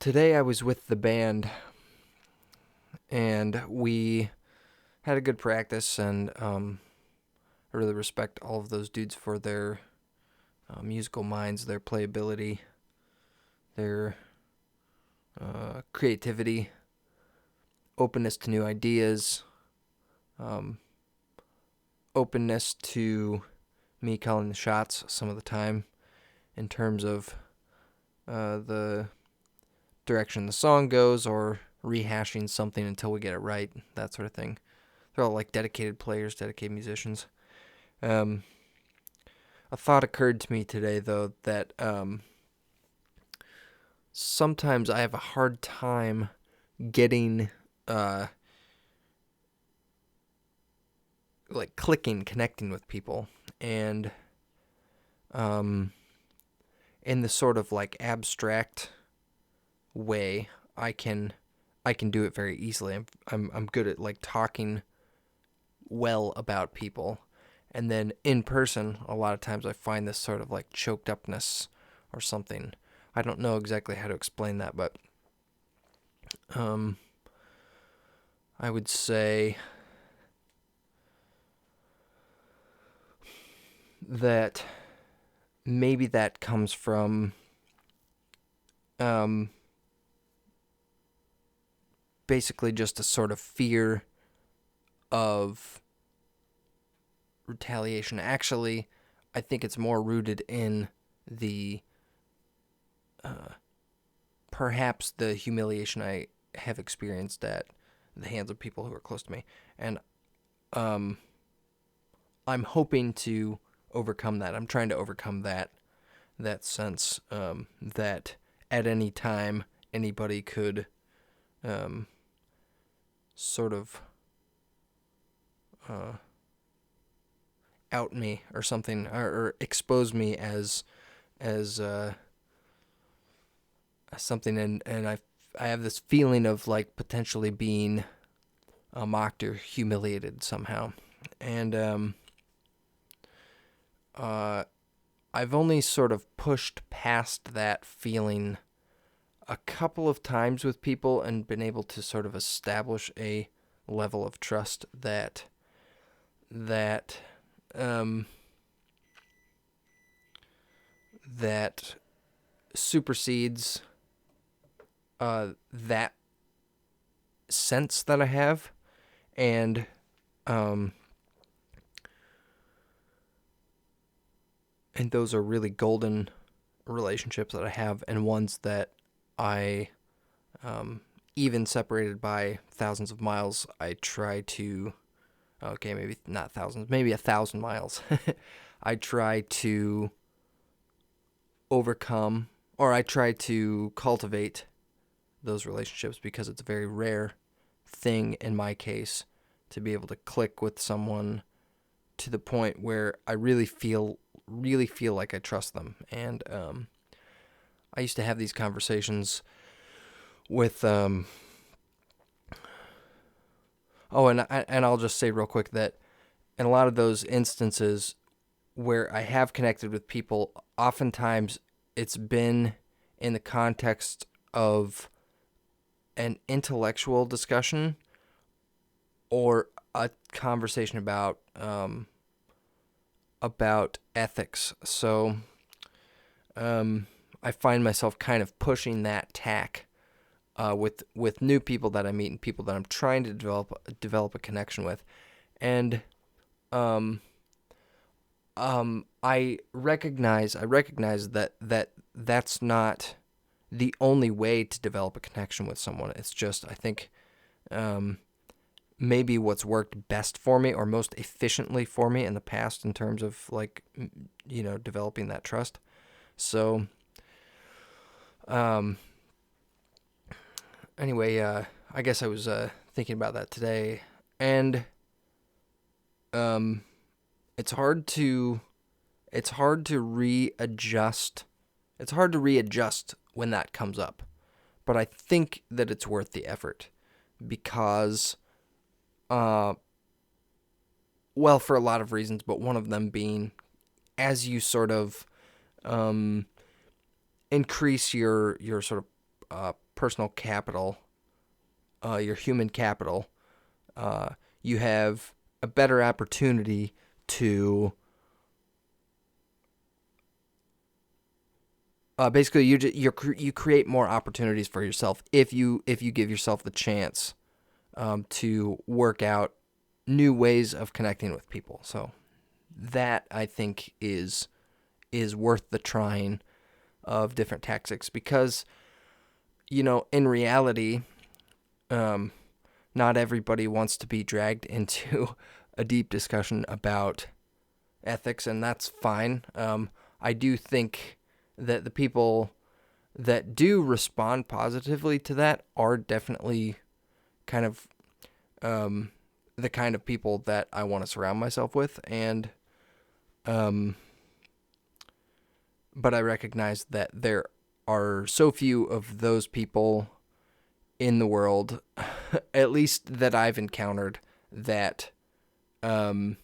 Today I was with the band and we had a good practice, and I really respect all of those dudes for their musical minds, their playability, their creativity, openness to new ideas, um, openness to me calling the shots some of the time in terms of the direction the song goes, or rehashing something until we get it right, that sort of thing. They're all like dedicated players, dedicated musicians. A thought occurred to me today, though, that sometimes I have a hard time getting connecting with people, and in the sort of like abstract way, I can do it very easily. I'm good at like talking well about people, and then in person, a lot of times I find this sort of like choked upness or something. I don't know exactly how to explain that, but I would say that maybe that comes from basically just a sort of fear of retaliation. Actually, I think it's more rooted in the perhaps the humiliation I have experienced at the hands of people who are close to me, and I'm hoping to overcome that. I'm trying to overcome that sense that at any time anybody could sort of out me or something, or expose me as something, and I have this feeling of like potentially being mocked or humiliated somehow, and I've only sort of pushed past that feeling a couple of times with people and been able to sort of establish a level of trust that that supersedes that sense that I have, and those are really golden relationships that I have, and ones that I, even separated by thousands of miles, I try to, okay, maybe not thousands, maybe 1,000 miles, I try to overcome, or I try to cultivate those relationships, because it's a very rare thing in my case to be able to click with someone to the point where I really feel like I trust them. And I used to have these conversations with and I'll just say real quick that in a lot of those instances where I have connected with people, oftentimes it's been in the context of an intellectual discussion or a conversation about ethics. So I find myself kind of pushing that tack with new people that I meet and people that I'm trying to develop a connection with, and I recognize that that's not the only way to develop a connection with someone. It's just, I think, maybe what's worked best for me or most efficiently for me in the past in terms of like, developing that trust. So, anyway, I guess I was thinking about that today, and it's hard to readjust. It's hard to readjust when that comes up, but I think that it's worth the effort, because, well, for a lot of reasons, but one of them being, as you sort of increase your sort of personal capital, your human capital, you have a better opportunity to basically you create more opportunities for yourself if you give yourself the chance to work out new ways of connecting with people. So that, I think, is worth the trying of different tactics, because in reality, not everybody wants to be dragged into a deep discussion about ethics, and that's fine. I do think that the people that do respond positively to that are definitely kind of the kind of people that I want to surround myself with, and but I recognize that there are so few of those people in the world, at least that I've encountered, that that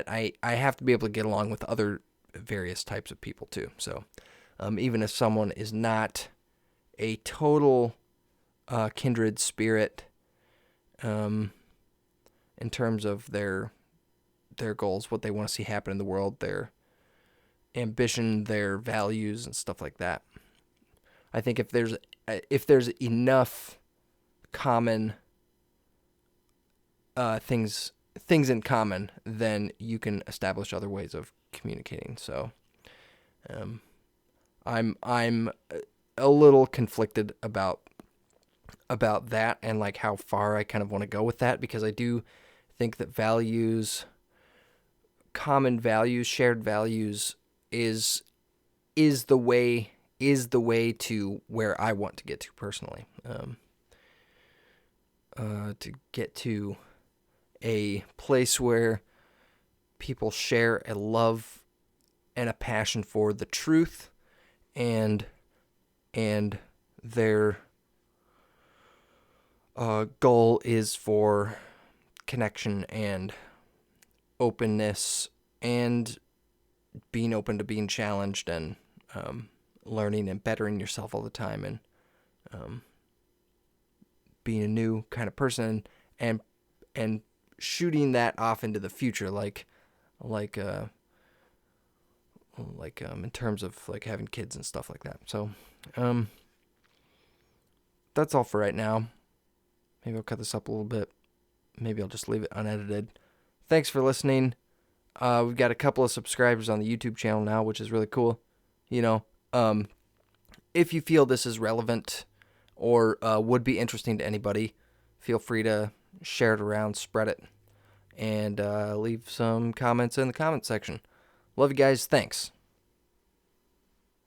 I have to be able to get along with other various types of people too. So even if someone is not a total kindred spirit in terms of their goals, what they want to see happen in the world, their ambition, their values, and stuff like that, I think if there's enough common things in common, then you can establish other ways of communicating. So I'm a little conflicted about that, and like how far I kind of want to go with that, because I do think that common values, shared values is the way to where I want to get to personally. To get to a place where people share a love and a passion for the truth, and their goal is for connection and openness, and being open to being challenged, and learning and bettering yourself all the time, and being a new kind of person, and shooting that off into the future, like in terms of like having kids and stuff like that. So that's all for right now. Maybe I'll cut this up a little bit. Maybe I'll just leave it unedited. Thanks for listening. We've got a couple of subscribers on the YouTube channel now, which is really cool. If you feel this is relevant or would be interesting to anybody, feel free to share it around, spread it, and leave some comments in the comment section. Love you guys. Thanks.